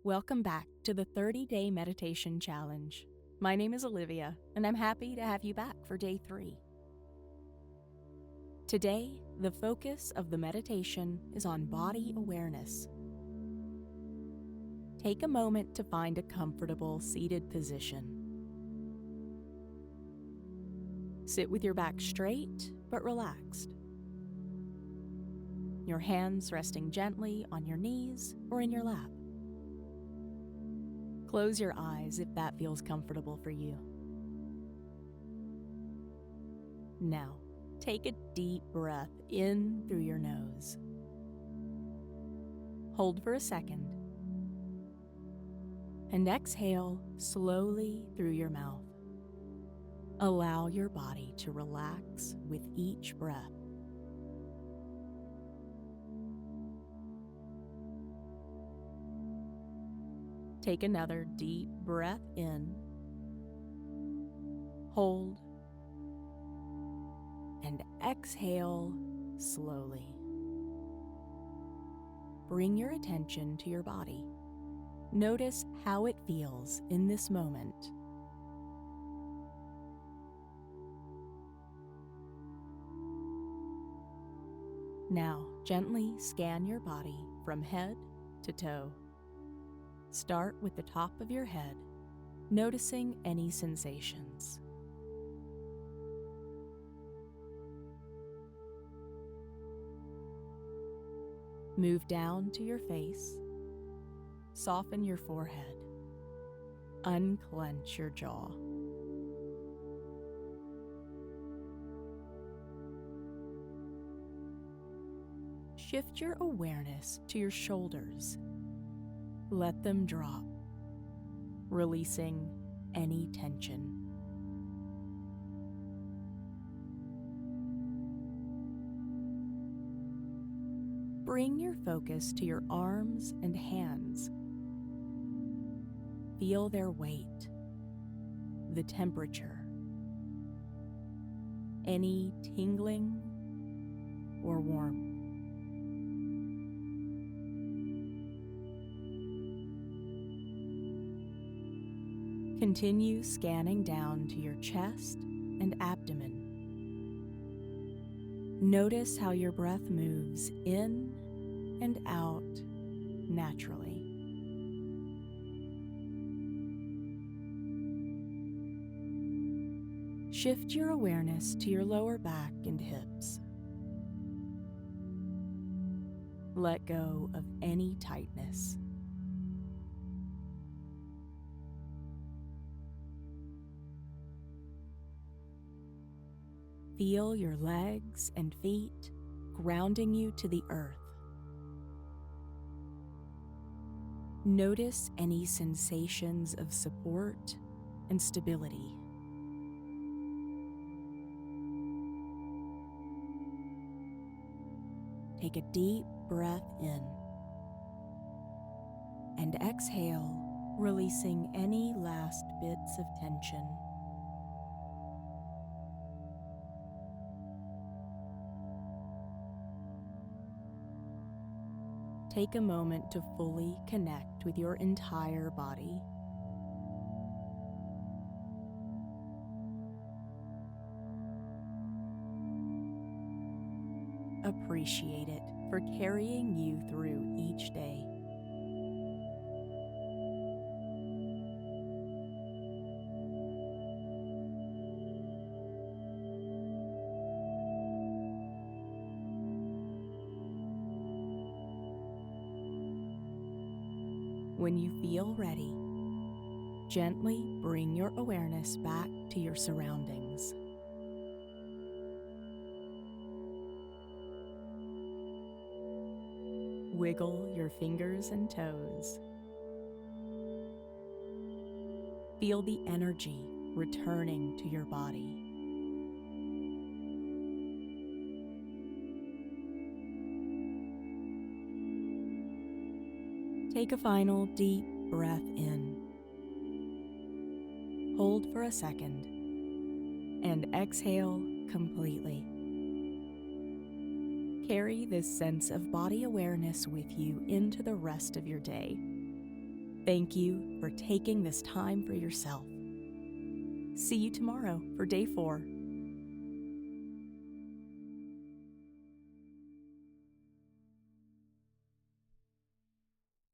Welcome back to the 30-Day Meditation Challenge. My name is Olivia, and I'm happy to have you back for day 3. Today, the focus of the meditation is on body awareness. Take a moment to find a comfortable seated position. Sit with your back straight but relaxed. Your hands resting gently on your knees or in your lap. Close your eyes if that feels comfortable for you. Now, take a deep breath in through your nose. Hold for a second. And exhale slowly through your mouth. Allow your body to relax with each breath. Take another deep breath in, hold, and exhale slowly. Bring your attention to your body. Notice how it feels in this moment. Now, gently scan your body from head to toe. Start with the top of your head, noticing any sensations. Move down to your face. Soften your forehead. Unclench your jaw. Shift your awareness to your shoulders. Let them drop, releasing any tension. Bring your focus to your arms and hands. Feel their weight, the temperature, any tingling or warmth. Continue scanning down to your chest and abdomen. Notice how your breath moves in and out naturally. Shift your awareness to your lower back and hips. Let go of any tightness. Feel your legs and feet grounding you to the earth. Notice any sensations of support and stability. Take a deep breath in and exhale, releasing any last bits of tension. Take a moment to fully connect with your entire body. Appreciate it for carrying you through each day. When you feel ready, gently bring your awareness back to your surroundings. Wiggle your fingers and toes. Feel the energy returning to your body. Take a final deep breath in. Hold for a second and exhale completely. Carry this sense of body awareness with you into the rest of your day. Thank you for taking this time for yourself. See you tomorrow for day 4.